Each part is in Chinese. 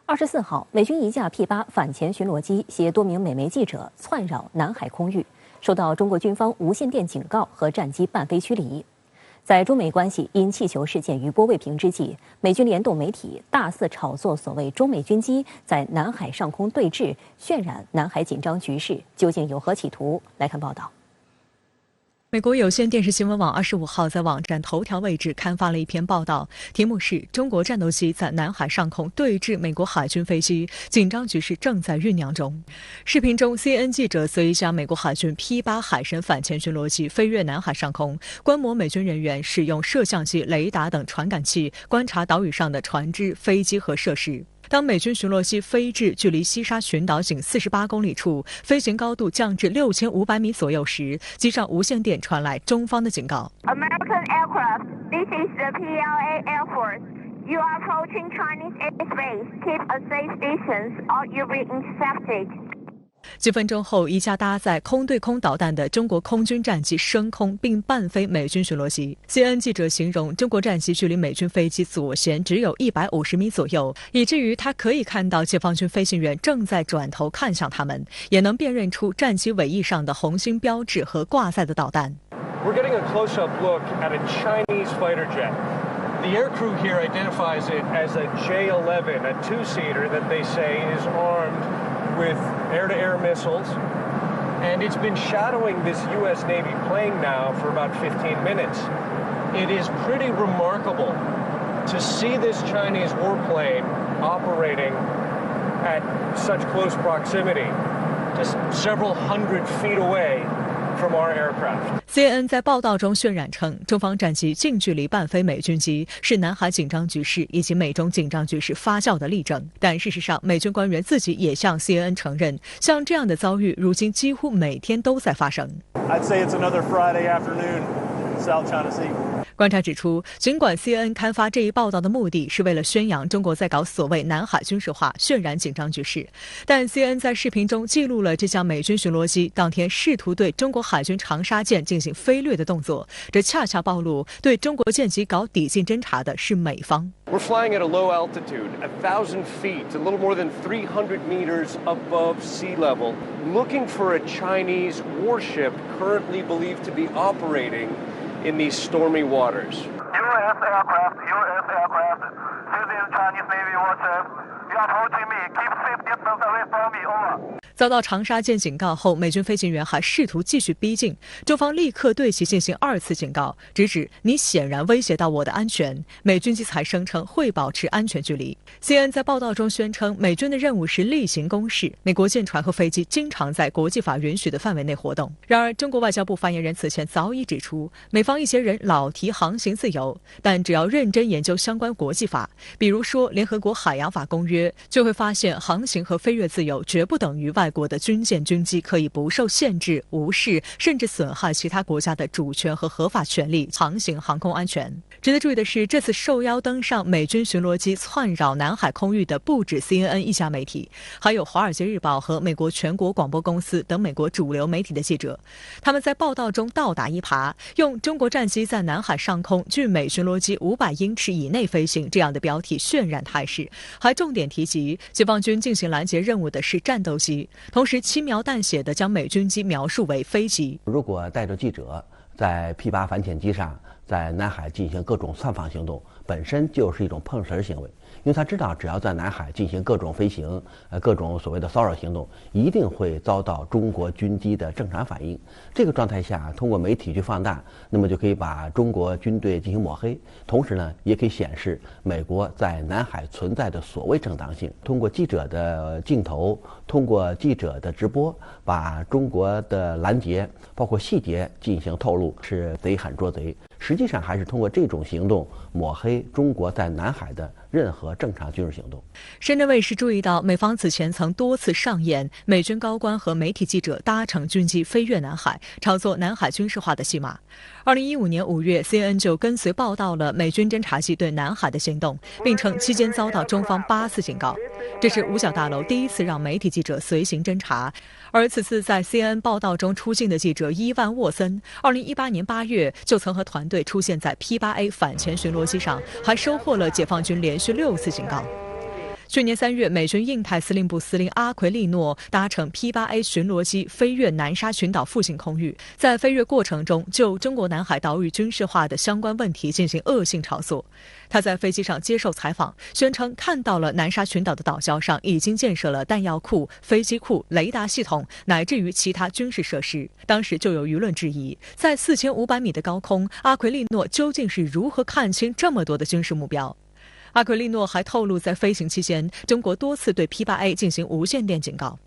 24号，美军一架 P-8反潜巡逻机携多名美媒记者窜扰南海空域，受到中国军方无线电警告和战机半飞驱离。在中美关系因气球事件余波未平之际，美军联动媒体大肆炒作所谓中美军机在南海上空对峙，渲染南海紧张局势，究竟有何企图？来看报道。美国有线电视新闻网25号在网站头条位置刊发了一篇报道，题目是“中国战斗机在南海上空对峙美国海军飞机，紧张局势正在酝酿中”。视频中 ，CNN 记者随一架美国海军 P-8海神反潜巡逻机飞越南海上空，观摩美军人员使用摄像机、雷达等传感器观察岛屿上的船只、飞机和设施。当美军巡逻机飞至距离西沙群岛仅48公里处，飞行高度降至6500米左右时，机上无线电传来中方的警告 ：American aircraft, this is the PLA Air Force. You are approaching Chinese airspace. Keep a safe distance, or you'll be intercepted. 几分钟后，一架搭载空对空导弹的中国空军战机升空并伴飞美军巡逻机。CNN 记者形容，中国战机距离美军飞机左舷只有150米左右，以至于他可以看到解放军飞行员正在转头看向他们，也能辨认出战机尾翼上的红星标志和挂载的导弹。We're getting a close-up look at a Chinese fighter jet. The aircrew here identifies it as a J-11, a two-seater that they say is armed.with air-to-air missiles, and it's been shadowing this U.S. Navy plane now for about 15 minutes. It is pretty remarkable to see this Chinese warplane operating at such close proximity, just several hundred feet away.From our aircraft. CNN 在报道中渲染称，中方战机近距离伴飞美军机是南海紧张局势以及美中紧张局势发酵的例证。但事实上，美军官员自己也向 CNN 承认，像这样的遭遇如今几乎每天都在发生。I'd say it's another Friday afternoon in South China Sea.观察指出，尽管 CNN 刊发这一报道的目的是为了宣扬中国在搞所谓南海军事化，渲染紧张局势，但 CNN 在视频中记录了这架美军巡逻机当天试图对中国海军长沙舰进行飞掠的动作，这恰恰暴露对中国舰级搞抵近侦察的是美方。We're flying at a low altitude, 1,000 feet, a little more than 300 meters above sea level, looking for a Chinese warship currently believed to be operating.In these stormy waters. U.S. aircraft, this is Chinese Navy warship. You are approaching me. Keep safe distance away from me. Over. 遭到长沙舰警告后，美军飞行员还试图继续逼近，中方立刻对其进行2次警告，直指你显然威胁到我的安全。美军机才声称会保持安全距离。CNN 在报道中宣称，美军的任务是例行公事，美国舰船和飞机经常在国际法允许的范围内活动。然而，中国外交部发言人此前早已指出，美方一些人老提航行自由，但只要认真研究相关国际法，比如说联合国海洋法公约，就会发现航行和飞越自由绝不等于外国的军舰军机可以不受限制、无视甚至损害其他国家的主权和合法权利航行航空安全。值得注意的是，这次受邀登上美军巡逻机窜扰南海空域的不止 CNN 一家媒体，还有《华尔街日报》和美国全国广播公司等美国主流媒体的记者。他们在报道中倒打一耙，用中国战机在南海上空距美巡逻机500英尺以内飞行这样的标题渲染态势，还重点提及解放军进行拦截任务的是战斗机，同时轻描淡写地将美军机描述为飞机。如果带着记者在 P-8反潜机上在南海进行各种窜访行动，本身就是一种碰瓷行为，因为他知道只要在南海进行各种飞行，各种所谓的骚扰行动，一定会遭到中国军机的正常反应。这个状态下，通过媒体去放大，那么就可以把中国军队进行抹黑，同时呢，也可以显示美国在南海存在的所谓正当性。通过记者的镜头，通过记者的直播，把中国的拦截包括细节进行透露，是贼喊捉贼。实际上还是通过这种行动抹黑中国在南海的任何正常军事行动。深圳卫视注意到，美方此前曾多次上演美军高官和媒体记者搭乘军机飞越南海，炒作南海军事化的戏码。2015年5月 ，CNN 就跟随报道了美军侦察机对南海的行动，并称期间遭到中方8次警告。这是五角大楼第一次让媒体记者随行侦察，而此次在 CNN 报道中出镜的记者伊万沃森，2018年8月就曾和团队出现在 P-8A 反潜巡逻机上，还收获了解放军连续6次警告。去年3月，美军印太司令部司令阿奎利诺搭乘 P-8A 巡逻机飞越南沙群岛附近空域，在飞越过程中就中国南海岛屿军事化的相关问题进行恶性炒作。他在飞机上接受采访，宣称看到了南沙群岛的岛礁上已经建设了弹药库、飞机库、雷达系统，乃至于其他军事设施。当时就有舆论质疑，在4500米的高空，阿奎利诺究竟是如何看清这么多的军事目标？阿奎利诺还透露，在飞行期间，中国多次对 P-8A 进行无线电警告。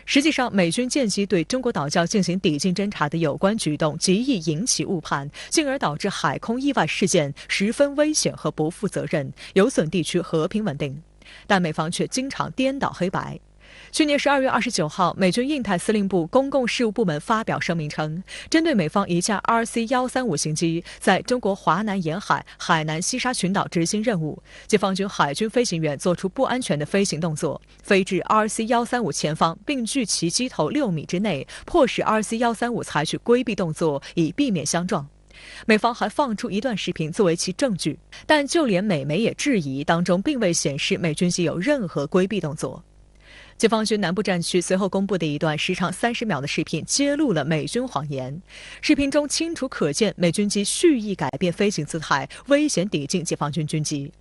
实际上，美军间隙对中国岛礁进行抵近侦察的有关举动，极易引起误判，进而导致海空意外事件，十分危险和不负责任，有损地区和平稳定。但美方却经常颠倒黑白。去年12月29号，美军印太司令部公共事务部门发表声明称，针对美方一架 RC-135型机在中国华南沿海海南西沙群岛执行任务，解放军海军飞行员做出不安全的飞行动作，飞至 RC-135 前方并距其机头6米之内，迫使 RC-135 采取规避动作，以避免相撞。美方还放出一段视频作为其证据，但就连美媒也质疑当中并未显示美军机有任何规避动作。解放军南部战区随后公布的一段时长30秒的视频揭露了美军谎言。视频中清楚可见美军机蓄意改变飞行姿态，危险抵近解放军军机。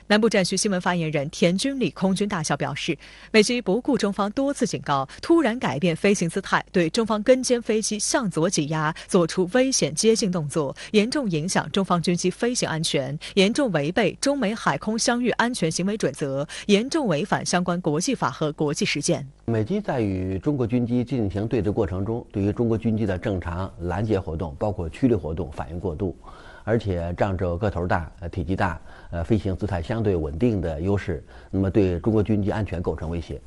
南部战区新闻发言人田军礼空军大校表示，美机不顾中方多次警告，突然改变飞行姿态，对中方跟监飞机向左挤压，做出危险接近动作，严重影响中方军机飞行安全，严重违背中美海空相遇安全行为准则，严重违反相关国际法和国际实践。美机在与中国军机进行对峙过程中，对于中国军机的正常拦截活动，包括驱离活动反应过度，而且仗着个头大、体积大、飞行姿态相对稳定的优势，那么对中国军机安全构成威胁。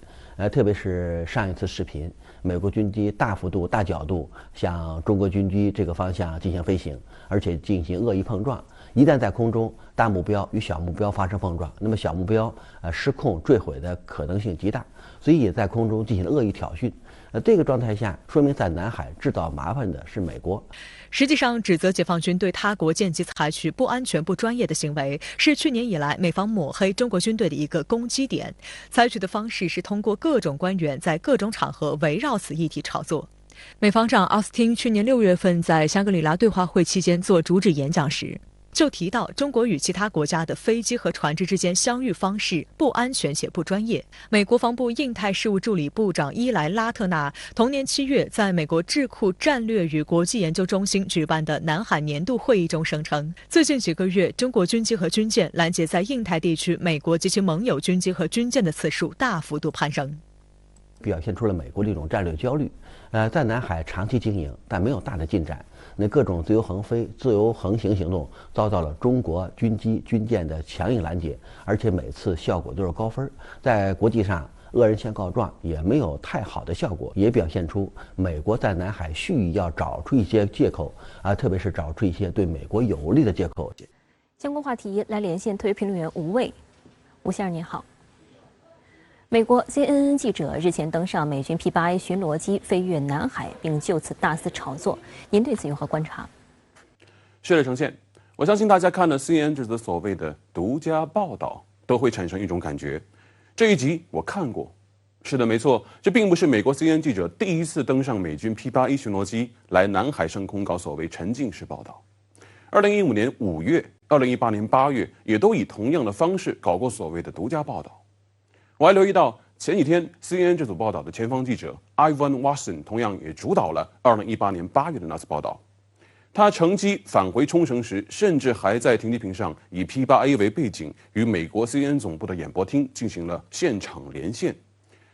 特别是上一次视频，美国军机大幅度、大角度向中国军机这个方向进行飞行，而且进行恶意碰撞。一旦在空中，大目标与小目标发生碰撞，那么小目标失控坠毁的可能性极大，所以也在空中进行恶意挑衅。这个状态下，说明在南海制造麻烦的是美国。实际上，指责解放军对他国舰机采取不安全、不专业的行为，是去年以来美方抹黑中国军队的一个攻击点。采取的方式是通过各种官员在各种场合围绕此议题炒作。美方长奥斯汀去年6月份在香格里拉对话会期间做主旨演讲时，就提到中国与其他国家的飞机和船只之间相遇方式不安全且不专业。美国防部印太事务助理部长伊莱拉特纳同年7月在美国智库战略与国际研究中心举办的南海年度会议中声称，最近几个月中国军机和军舰拦截在印太地区美国及其盟友军机和军舰的次数大幅度攀升，表现出了美国的一种战略焦虑。在南海长期经营，但没有大的进展。那各种自由横飞、自由横行行动遭到了中国军机、军舰的强硬拦截，而且每次效果都是高分。在国际上，恶人先告状也没有太好的效果，也表现出美国在南海蓄意要找出一些借口特别是找出一些对美国有利的借口。相关话题来连线特约评论员吴卫。吴先生您好。美国 CNN 记者日前登上美军 P-8A 巡逻机飞越南海，并就此大肆炒作，您对此有何观察？是的，呈现。我相信大家看了 CNN 这则所谓的独家报道，都会产生一种感觉：这一集我看过。是的，没错，这并不是美国 CNN 记者第一次登上美军 P-8A 巡逻机来南海上空搞所谓沉浸式报道。2015年5月、2018年8月，也都以同样的方式搞过所谓的独家报道。我还留意到，前几天 CNN 这组报道的前方记者 Ivan Watson 同样也主导了2018年8月的那次报道。他乘机返回冲绳时，甚至还在停机坪上以 P-8A 为背景，与美国 CNN 总部的演播厅进行了现场连线。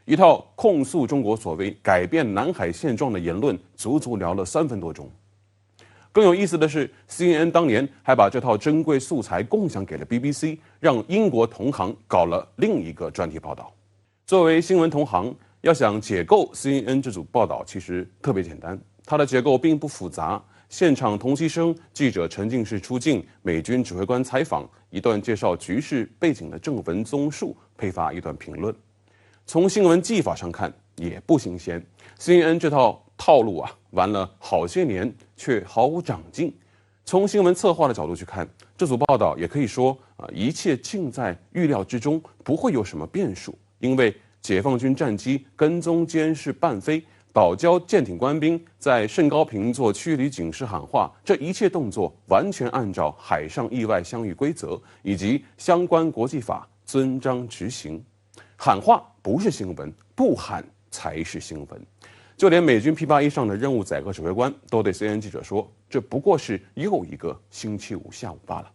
一套控诉中国所谓改变南海现状的言论，足足聊了3分多钟。更有意思的是 ，CNN 当年还把这套珍贵素材共享给了 BBC， 让英国同行搞了另一个专题报道。作为新闻同行，要想解构 CNN 这组报道，其实特别简单，它的结构并不复杂。现场同期声，记者沉浸式出镜，美军指挥官采访，一段介绍局势背景的正文综述，配发一段评论。从新闻技法上看，也不新鲜。CNN 这套套路玩了好些年，却毫无长进。从新闻策划的角度去看，这组报道也可以说一切尽在预料之中，不会有什么变数，因为解放军战机跟踪监视伴飞，岛礁舰艇官兵在甚高频做驱离警示喊话，这一切动作完全按照海上意外相遇规则以及相关国际法遵章执行。喊话不是新闻，不喊才是新闻。就连美军 P-81上的任务载荷指挥官都对 CNN 记者说，这不过是又一个星期五下午罢了。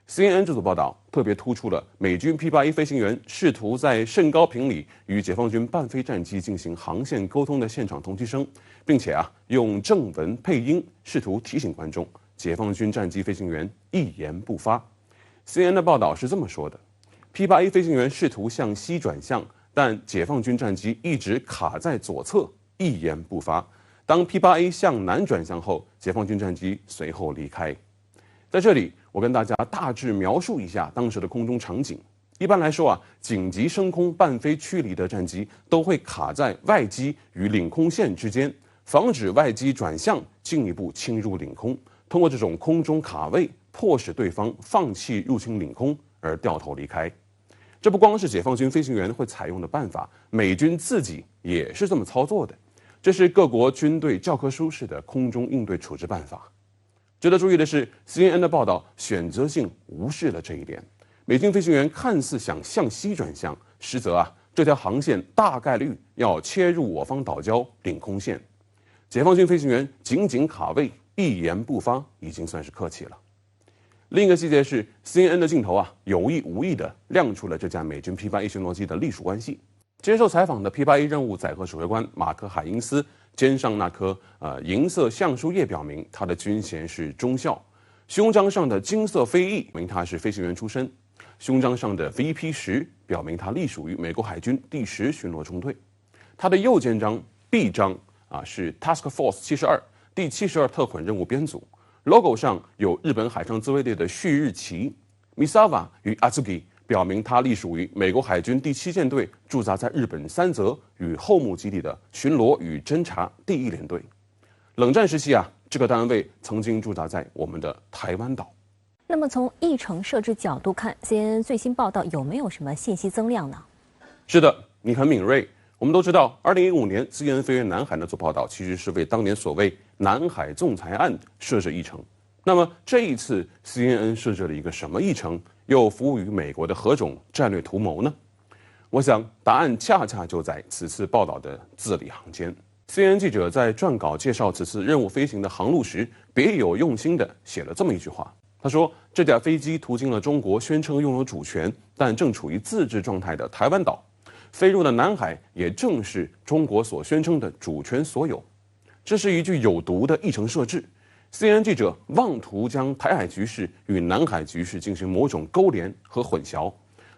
CNN 这组报道特别突出了美军 P-81飞行员试图在甚高频里与解放军伴飞战机进行航线沟通的现场同期声，并且用正文配音试图提醒观众，解放军战机飞行员一言不发。CNN 的报道是这么说的：P-81飞行员试图向西转向，但解放军战机一直卡在左侧，一言不发。当 P-81向南转向后，解放军战机随后离开。在这里，我跟大家大致描述一下当时的空中场景。一般来说紧急升空伴飞驱离的战机都会卡在外机与领空线之间，防止外机转向进一步侵入领空。通过这种空中卡位，迫使对方放弃入侵领空而掉头离开。这不光是解放军飞行员会采用的办法，美军自己也是这么操作的。这是各国军队教科书式的空中应对处置办法。值得注意的是 CNN 的报道选择性无视了这一点。美军飞行员看似想向西转向，实则这条航线大概率要切入我方岛礁领空线。解放军飞行员紧紧卡位，一言不发，已经算是客气了。另一个细节是 CNN 的镜头有意无意地亮出了这架美军 P-81巡逻机的隶属关系。接受采访的 P-81任务载荷指挥官马克·海因斯肩上那颗银色橡树叶表明他的军衔是中校，胸章上的金色飞翼表明他是飞行员出身，胸章上的 VP10表明他隶属于美国海军第10巡逻中队。他的右肩章 B 章是 Task Force 72第72特混任务编组， logo 上有日本海上自卫队的旭日旗。 Misawa 与 Atsugi 表明他隶属于美国海军第7舰队驻扎在日本三泽与后木基地的巡逻与侦察第1联队。冷战时期这个单位曾经驻扎在我们的台湾岛。那么从议程设置角度看， CNN 最新报道有没有什么信息增量呢？是的，你很敏锐。我们都知道2015年 CNN 飞越南海那组报道其实是为当年所谓南海仲裁案设置议程。那么这一次 CNN 设置了一个什么议程，又服务于美国的何种战略图谋呢？我想答案恰恰就在此次报道的字里行间。CNN 记者在撰稿介绍此次任务飞行的航路时，别有用心地写了这么一句话。他说，这架飞机途经了中国宣称拥有主权但正处于自治状态的台湾岛，飞入的南海也正是中国所宣称的主权所有。这是一句有毒的议程设置。CNN 记者妄图将台海局势与南海局势进行某种勾连和混淆，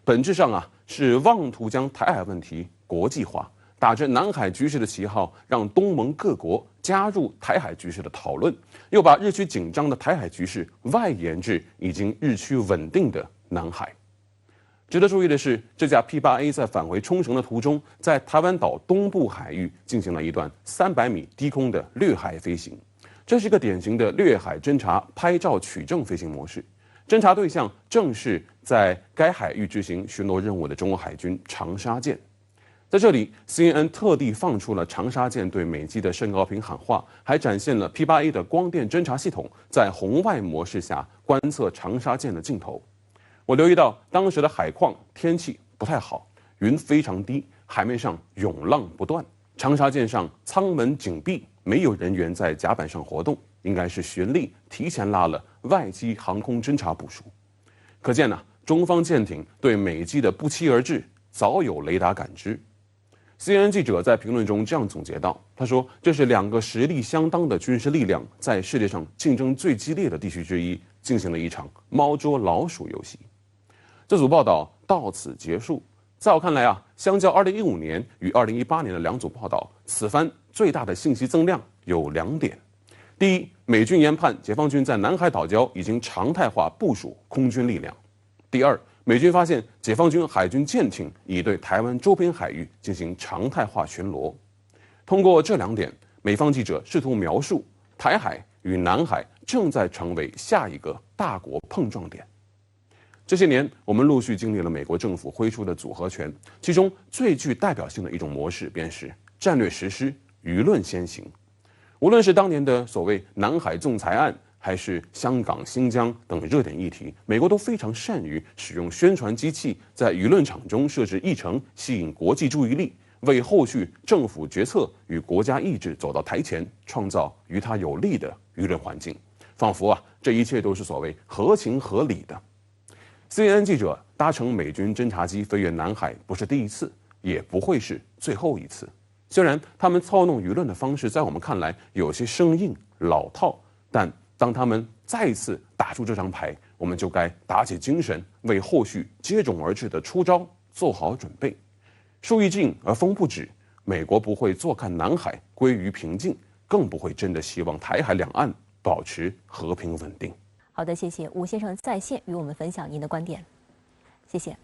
本质上是妄图将台海问题国际化，打着南海局势的旗号，让东盟各国加入台海局势的讨论，又把日趋紧张的台海局势外延至已经日趋稳定的南海。值得注意的是，这架 P-8A 在返回冲绳的途中，在台湾岛东部海域进行了一段300米低空的掠海飞行。这是一个典型的掠海侦察拍照取证飞行模式，侦察对象正是在该海域执行巡逻任务的中国海军长沙舰。在这里 CNN 特地放出了长沙舰对美机的甚高频喊话，还展现了 P-8A 的光电侦察系统在红外模式下观测长沙舰的镜头。我留意到当时的海况天气不太好，云非常低，海面上涌浪不断，长沙舰上舱门紧闭，没有人员在甲板上活动，应该是巡力提前拉了外机航空侦察部署。可见中方舰艇对美机的不期而至早有雷达感知。CNN 记者在评论中这样总结道，他说，这是2个实力相当的军事力量在世界上竞争最激烈的地区之一进行了一场猫捉老鼠游戏。这组报道到此结束。在我看来相较2015年与2018年的2组报道，此番最大的信息增量有2点。第一，美军研判解放军在南海岛礁已经常态化部署空军力量。第二，美军发现解放军海军舰艇已对台湾周边海域进行常态化巡逻。通过这2点，美方记者试图描述台海与南海正在成为下一个大国碰撞点。这些年，我们陆续经历了美国政府挥出的组合拳，其中最具代表性的一种模式便是战略实施、舆论先行。无论是当年的所谓南海仲裁案，还是香港、新疆等热点议题，美国都非常善于使用宣传机器，在舆论场中设置议程，吸引国际注意力，为后续政府决策与国家意志走到台前，创造与它有利的舆论环境。仿佛这一切都是所谓合情合理的。CNN 记者搭乘美军侦察机飞越南海，不是第一次，也不会是最后一次。虽然他们操弄舆论的方式在我们看来有些生硬老套，但当他们再次打出这张牌，我们就该打起精神，为后续接踵而至的出招做好准备。树欲静而风不止，美国不会坐看南海归于平静，更不会真的希望台海两岸保持和平稳定。好的，谢谢吴先生在线与我们分享您的观点，谢谢。